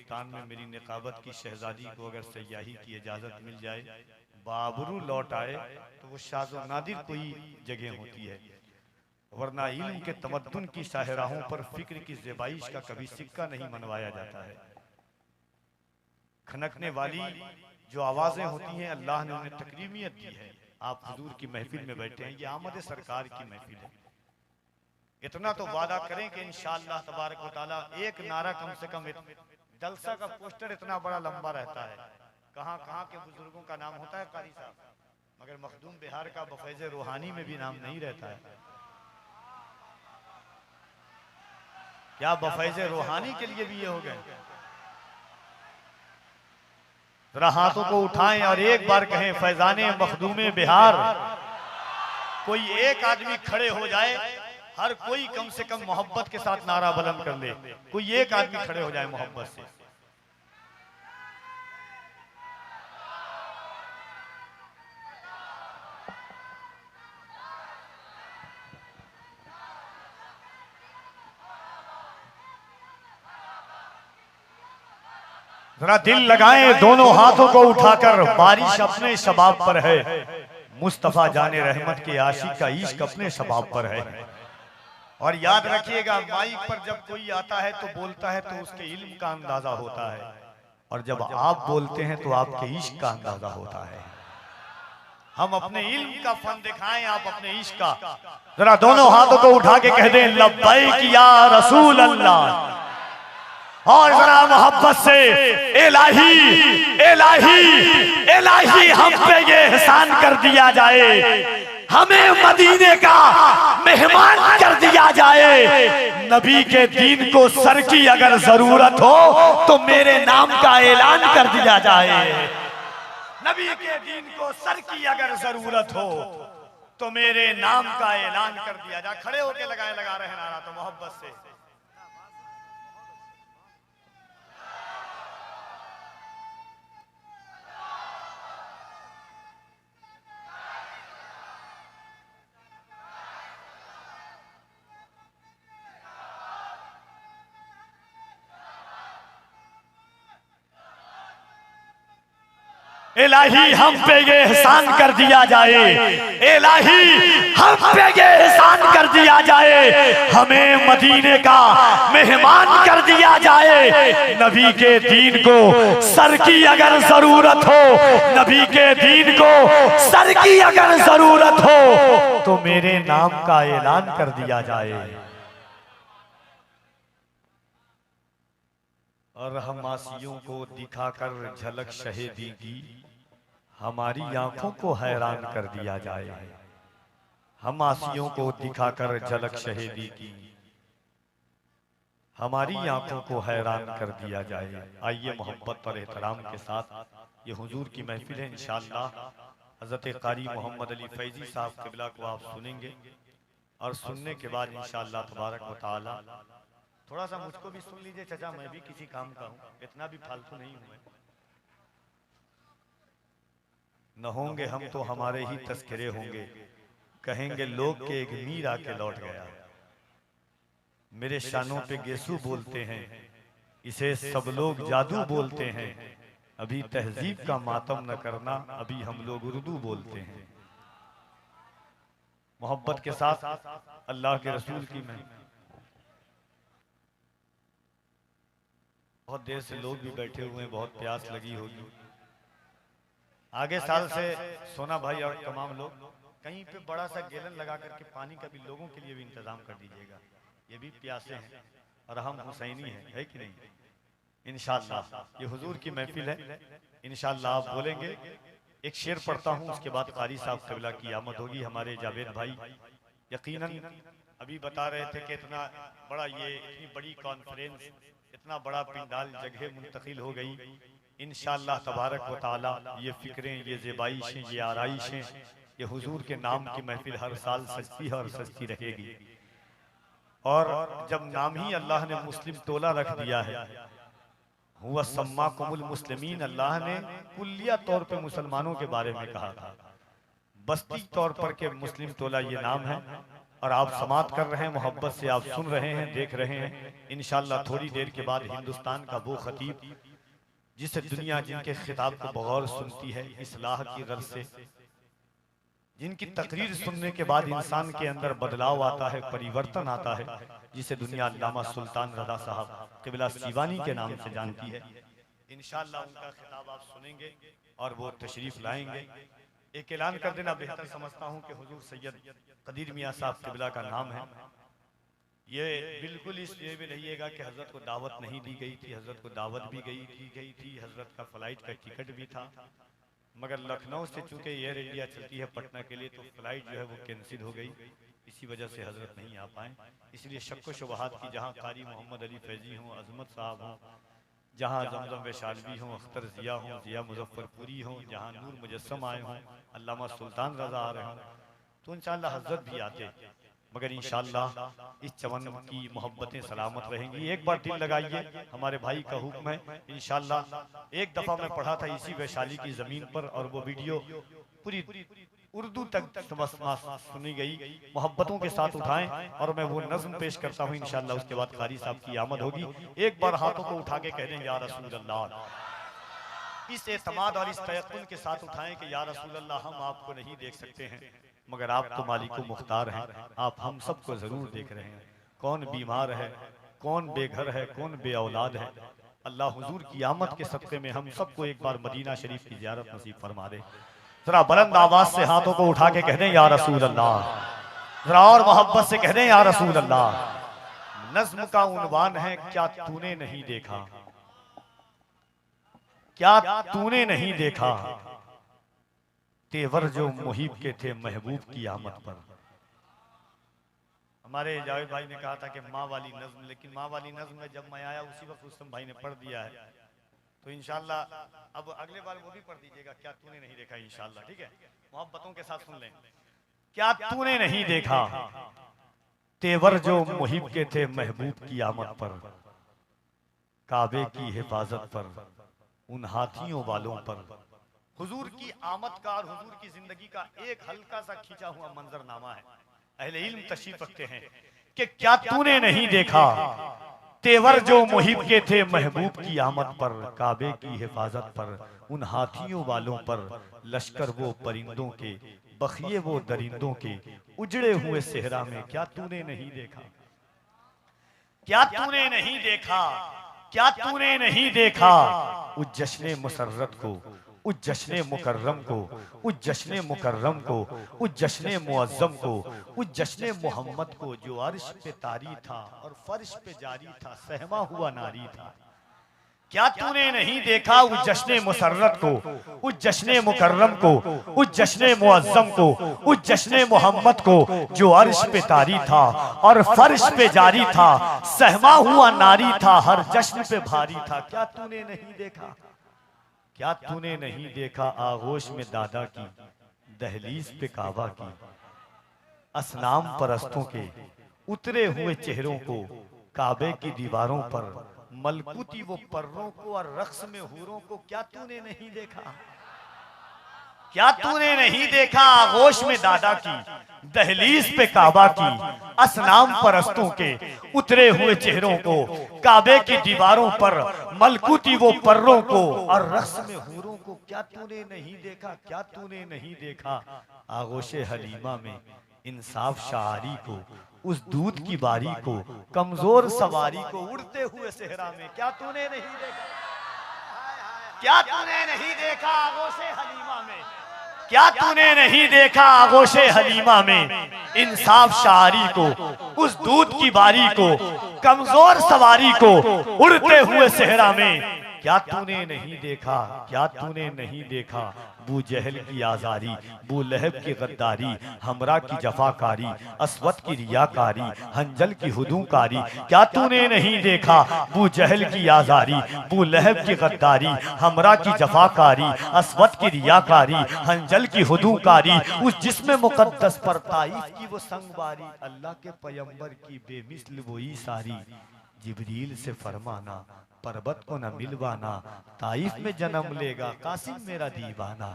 हिंदुस्तान में मेरी निकाबत की शहजादी को अगर सयाही की इजाजत मिल जाए, बाबरू लौट आए, तो वो शाज़ो नादिर कोई जगह होती है, वरना इल्म के तमद्दुन की शाहराहों पर फिक्र की ज़ेबाइश का कभी सिक्का नहीं मनवाया जाता है। खनकने वाली जो आवाजें होती हैं, अल्लाह ने उन्हें तकरीमियत दी है। आप हुजूर की महफिल में बैठे हैं, ये आमद सरकार की महफिल है। इतना तो वादा करें कि इंशाअल्लाह तबारक व तआला एक नारा कम से कम, जलसा का पोस्टर इतना बड़ा लंबा रहता है, कहाँ कहाँ के बुजुर्गों का नाम होता है कारी साहब, मगर मखदूम बिहार का बफैज़ रूहानी में भी नाम नहीं रहता है। क्या बफैज़ रूहानी के लिए भी ये हो गए? जरा हाथों को उठाएं और एक बार कहें फैजाने मखदूमे बिहार। कोई एक आदमी खड़े हो जाए, हर कोई कम से कम मोहब्बत के साथ नारा बुलंद कर ले। कोई एक आदमी खड़े हो जाए मोहब्बत से। जरा दिल लगाएं दोनों हाथों को उठाकर, बारिश अपने शबाब पर है, मुस्तफा जाने रहमत के आशिक का इश्क अपने शबाब पर है। और याद रखिएगा, माइक पर जब कोई आता है तो बोलता है तो उसके इल्म का अंदाजा होता है, और जब आप बोलते हैं तो आपके इश्क का अंदाजा होता है। हम अपने इल्म का फन दिखाएं, आप अपने इश्क का। जरा दोनों हाथों को उठा के कह दें लब्बैक या रसूल अल्लाह। और जरा मोहब्बत से इलाही इलाही इलाही हम पे ये एहसान कर दिया जाए, हमें मदीने का मेहमान कर दिया जाए। नबी के दीन को सर की अगर जरूरत हो तो मेरे नाम का ऐलान कर दिया जाए। नबी के दीन को सर की अगर जरूरत हो तो मेरे नाम का ऐलान कर दिया जाए। खड़े होके लगा रहे नारा तो मोहब्बत से। इलाही हम पे ये एहसान कर दिया जाए, इलाही हम पे ये एहसान कर दिया जाए, हमें मदीने का मेहमान कर दिया जाए। नबी के दीन को सर की अगर जरूरत हो, नबी के दीन को सर की अगर जरूरत हो तो मेरे नाम का ऐलान कर दिया जाए। और हम आसियों को दिखाकर झलक शहीदी की, हमारी आंखों को हैरान कर दिया जाए। हम आसियों को दिखाकर झलक शहीदी की, हमारी आंखों को हैरान कर दिया जाए। आइए मोहब्बत और एहतराम के साथ ये हुजूर की महफिल है। इंशाअल्लाह हजरत कारी मोहम्मद अली फैजी साहब किबला को आप सुनेंगे, और सुनने के बाद इंशाअल्लाह तबारक व तआला थोड़ा सा मुझको भी सुन लीजिए चाचा, मैं भी किसी काम का हूँ, इतना भी फालतू नहीं हूँ मैं। न होंगे हम तो हमारे ही तस्करे होंगे, कहेंगे लोग के एक मीर आके लौट गया। मेरे शानों पे गेसू बोलते हैं, इसे सब लोग जादू बोलते हैं। अभी तहजीब का मातम न करना, अभी हम लोग उर्दू बोलते हैं। मोहब्बत के साथ अल्लाह के रसूल की मैं, बहुत देर से लोग भी बैठे हुए हैं, बहुत प्यास लगी होगी। आगे साल से सोना भाई और तमाम लोग कहीं पे बड़ा सा गैलन लगा करके पानी का भी लोगों के लिए भी इंतजाम कर दीजिएगा। ये भी प्यासे हैं और हम हुसैनी हैं, है कि नहीं? इंशाअल्लाह ये हुजूर की महफिल है, इंशाअल्लाह आप बोलेंगे। एक शेर पढ़ता हूँ, उसके बाद कारी साहब क़िबला की आमद होगी। हमारे जावेद भाई यकीनन अभी बता रहे थे कि इतना बड़ा इतनी बड़ी कॉन्फ्रेंस, इतना बड़ा पिंडाल जगह मुंतकिल हो गई। इंशाअल्लाह तबारक व तआला ये फिक्रें, ये ज़ेबाइशें, ये आराइशें, ये हुजूर के नाम की महफिल हर साल सजती है और सजती रहेगी। और जब नाम ही अल्लाह ने मुस्लिम टोला रख दिया है, हुआ सम्माकुमुल मुस्लिमीन, अल्लाह ने कुल्लिया तौर पे मुसलमानों के बारे में कहा था, बस्ती तौर पर के मुस्लिम टोला ये नाम है। और आप समात कर रहे हैं, मोहब्बत से आप सुन रहे हैं, देख रहे हैं। इंशाअल्लाह थोड़ी देर के बाद हिंदुस्तान का वो खतीब जिसे दुनिया जिनके खिताब को बगौर सुनती है इस्लाह की गर्ज से, जिनकी तकरीर सुनने के बाद इंसान के अंदर बदलाव आता है, परिवर्तन आता है, जिसे दुनिया अल्लामा सुल्तान रज़ा साहब क़िबला सीवानी के नाम से जानती है। इंशाअल्लाह उनका खिताब आप सुनेंगे और वो तशरीफ लाएंगे। एक ऐलान कर देना बेहतर समझता हूँ कि हुजूर सैयद कदीर मियाँ साहब क़िबला का नाम है। ये बिल्कुल इसलिए भी रहिएगा कि हजरत को दावत नहीं दी गई थी, हजरत को दावत भी की गई थी, हजरत का फ्लाइट का टिकट भी था, मगर लखनऊ से चूंकि एयर इंडिया चलती है पटना के लिए, तो फ्लाइट जो है वो कैंसिल हो गई, इसी वजह से हजरत नहीं आ पाए। इसलिए शक्को शुबहात की जहाँ कारी मोहम्मद अली फैजी हों, अजमत साहब हों, जहाँ जमजम वैशालवी हों, अख्तर जिया हों, जिया मुजफ्फरपुरी हों, जहाँ नूर मुजस्सम आए हों, अल्लामा सुल्तान रज़ा आ रहे हों, तो इंशाअल्लाह हजरत भी आते, मगर इंशाअल्लाह इस चमन की मोहब्बतें सलामत रहेंगी। एक बार दिल लगाइए, हमारे भाई का हुक्म है। इंशाअल्लाह एक दफ़ा मैं पढ़ा था इसी वैशाली की ज़मीन पर, और वो वीडियो पूरी उर्दू तक सुनी गई। मोहब्बतों के साथ उठाएं और मैं वो नज़्म पेश करता हूँ। इंशाअल्लाह उसके बाद कारी साहब की आमद होगी। एक बार हाथों को उठा के कह दें या रसूल अल्लाह। इस एतमाद और इस तयक्कुन के साथ उठाएं कि या रसूल अल्लाह, हम आपको नहीं देख सकते हैं, मगर आप तो मालिको मुख्तार हैं, आप हम सबको जरूर देख रहे हैं। कौन बीमार है, कौन बेघर है, कौन बे औलाद है। अल्लाह हुजूर की आमद के सदक़े में हम सबको एक बार मदीना शरीफ की ज़ियारत नसीब फरमा दे। जरा बुलंद आवाज से हाथों को उठा के कह दें या रसूल अल्लाह। जरा और मोहब्बत से कह दें या रसूल अल्लाह। नज़्म का उन्वान है क्या तूने नहीं देखा, क्या तूने नहीं देखा, तेवर जो मुहिब के थे महबूब की आमद पर। हमारे जावेद भाई ने कहा था कि माँ वाली नज़्म, लेकिन माँ वाली नज़्म में जब मैं आया उसी वक्त रुस्तम भाई ने पढ़ दिया है, तो इंशाअल्लाह अब अगले बार वो भी पढ़ दीजिएगा, क्या तूने नहीं देखा। इंशाअल्लाह ठीक है, मोहब्बतों के साथ सुन लें। क्या तूने नहीं देखा, तेवर जो मुहिब के थे महबूब की आमद पर, काबे की हिफाजत पर, उन हाथियों वालों पर। हुजूर की आमद का और हुजूर की जिंदगी का एक हल्का सा खींचा हुआ मंजरनामा है। अहले इल्म तशरीफ रखते हैं कि क्या तूने नहीं देखा, तेवर जो मुहिब के थे महबूब की आमद पर, काबे की हिफाजत पर, उन हाथियों वालों पर, लश्कर वो परिंदों के, बखिए वो दरिंदों के, उजड़े हुए सेहरा में क्या तूने नहीं देखा, क्या तूने नहीं देखा, क्या तूने नहीं देखा। उस जश्न मुसर्रत को, उस जश्न मुकर्रम को, उस जश्न मुकर्रम को, उस जश्न मुअज्जम को, उस जश्न मोहम्मद को जो अर्श पे तारी था और फर्श पे जारी था, सहमा हुआ नारी था। क्या तूने नहीं देखा उस जश्न मुसर्रत को, उस जश्न मुकर्रम को, उस जश्न मुअज्जम को, उस जश्न मोहम्मद को जो अर्श पे तारी था और फर्श पे जारी था, सहमा हुआ नारी था, हर जश्न पे भारी था। क्या तूने नहीं देखा, क्या तूने नहीं देखा आगोश में दादा की, दहलीज पे काबा की, असनाम परस्तों के उतरे हुए चेहरों को, काबे की दीवारों पर मलकूती वो पर्रों को और रक्स में हूरों को क्या तूने नहीं देखा, क्या तूने नहीं देखा आगोश में दादा की, दहलीज पे काबा की, असनाम परस्तों के उतरे हुए चेहरों को, काबे की दीवारों पर मलकूती वो पर्रों को और रक्स में हूरों को क्या तूने नहीं देखा, क्या तूने नहीं देखा आगोशे हलीमा में इंसाफ शारी को, उस दूध की बारी को, कमजोर सवारी को, उड़ते हुए सेहरा में क्या तूने नहीं देखा, क्या तूने नहीं देखा आगोशे हलीमा में, क्या तूने नहीं देखा आगोशे हलीमा में इंसाफ शारी को, उस दूध की बारी को, कमजोर सवारी को, उड़ते हुए सेहरा में क्या तूने नहीं देखा, क्या तूने नहीं देखा बू जहल की आजारी, बू लहब की गद्दारी, हमरा की जफाकारी, अस्वद की रियाकारी, हंजल की हुदूकारी। क्या तूने नहीं देखा बू जहल की आजारी, बू लहब की गद्दारी, हमरा की जफाकारी, अस्वद की रियाकारी, हंजल की हुदूकारी, उस जिस्म मुकद्दस पर ताइफ की वो संगवारी, अल्लाह के पैगंबर की बेमिसल वही सारी, जिब्रील से फरमाना पर्वत को न मिलवाना, ताइफ में जन्म लेगा कासिम मेरा दीवाना।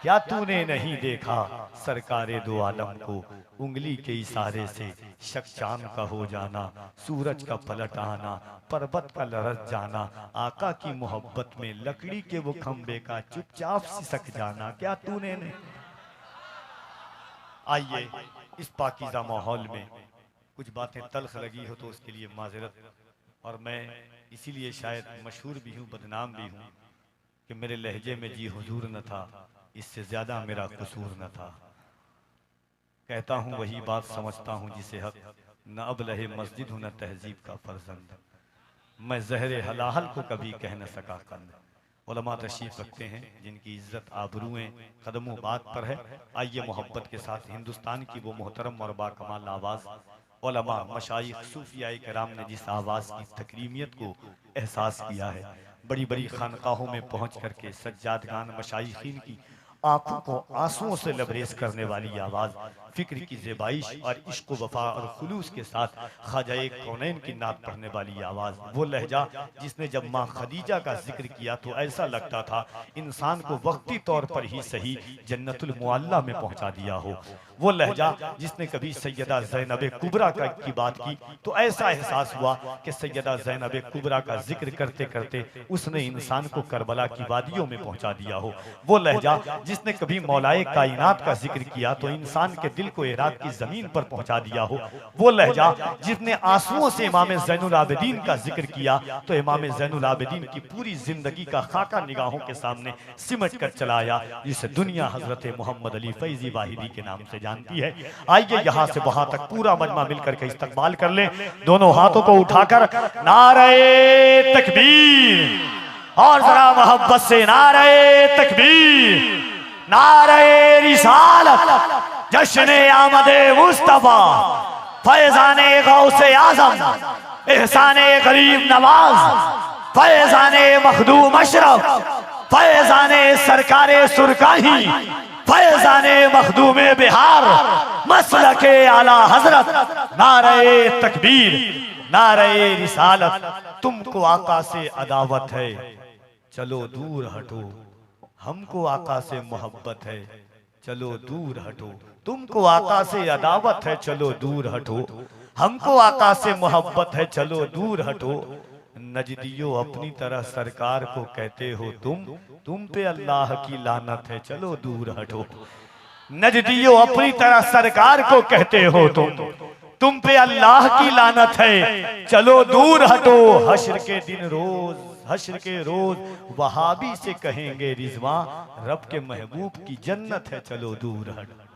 क्या तूने नहीं देखा सरकारे दो आलम को, उंगली के इशारे से शक चांद का हो जाना, सूरज का पलट आना, पर्वत का लरस जाना, आका की मोहब्बत में लकड़ी के वो खंबे का चुपचाप सिसक जाना। क्या तूने नहीं। आइए इस पाकीज़ा माहौल में कुछ बातें तल्ख लगी हो तो उसके लिए माजरत, और मैं इसीलिए शायद मशहूर भी हूँ, बदनाम भी हूँ कि मेरे लहजे में जी हुजूर न था, इससे ज्यादा मेरा कसूर न था। कहता हूँ वही बात समझता हूँ जिसे हक, न अब लहे मस्जिद हूँ न तहजीब का फर्जंद, मैं जहरे हलाहल को कभी कह न सका कंद। उलमा तशरीफ रखते हैं जिनकी इज्जत आबरूएं कदमों बात पर है। आइए मोहब्बत के साथ हिंदुस्तान की वो मोहतरम और बाकमाल आवाज़ उलमा मशाइख सूफियाए कराम ने जिस आवाज़ की तकरीमियत को एहसास किया है, बड़ी बड़ी खानकाहों में पहुंच करके सज्जादगान मशाइखीन की आंखों को आंसुओं से लबरेज करने वाली आवाज़, फिक्र की ज़ेबाइश और इश्क वफा और खुलूस के साथ ख्वाजा कौनैन की नात पढ़ने वाली आवाज़, वो लहजा जिसने जब माँ खदीजा का जिक्र किया तो ऐसा लगता था इंसान को वक्ती तौर पर ही सही जन्नतुल मुअल्ला में पहुंचा दिया हो। वो लहजा जिसने कभी सैयदा ज़ैनब कुबरा की बात की तो ऐसा एहसास हुआ कि सैयदा ज़ैनब कुबरा का जिक्र करते करते उसने इंसान को करबला की वादियों में पहुंचा दिया हो। वो लहजा जिसने कभी मौलाए कायनात का जिक्र किया तो इंसान के दिल को इराक की जमीन पर पहुंचा दिया हो। वो लहजा जिसने आंसुओं से इमाम ज़ैनुल आबिदीन का जिक्र किया तो इमाम ज़ैनुल आबिदीन की पूरी जिंदगी का खाका निगाहों के सामने सिमट कर चलाया, जिसे दुनिया हजरत मोहम्मद अली फैजी वाहिदी के नाम से जानती है। आइए यहाँ से वहां तक पूरा मजमा मिलकर के इस्तकबाल कर ले, दोनों हाथों को उठाकर नारे तकबीर, और जरा मोहब्बत से नारे तकबीर, नारे रिसालत, जश्न आमदे मुस्तफा, फैजाने गौसे आजम, एहसाने गरीब नवाज, फैजाने मखदूम अशरफ, फैजाने सरकारे सुरकाही, फैजाने मखदूमे बिहार, मसलके आला हजरत, नारे तकबीर, नारे रिसालत। तुमको आका से अदावत है चलो दूर हटो, हमको आका से मोहब्बत है चलो दूर हटो। तुमको आका से अदावत है चलो दूर हटो, हमको आका से मोहब्बत है चलो दूर हटो। नजदियो अपनी तरह सरकार को कहते हो तुम पे अल्लाह की लानत है चलो दूर हटो। नजदियो अपनी तरह सरकार को कहते हो तुम पे अल्लाह की लानत है चलो दूर हटो। हश्र के दिन रोज, हश्र के रोज वहाबी से कहेंगे रिजवा, रब के महबूब की जन्नत है चलो दूर हटो।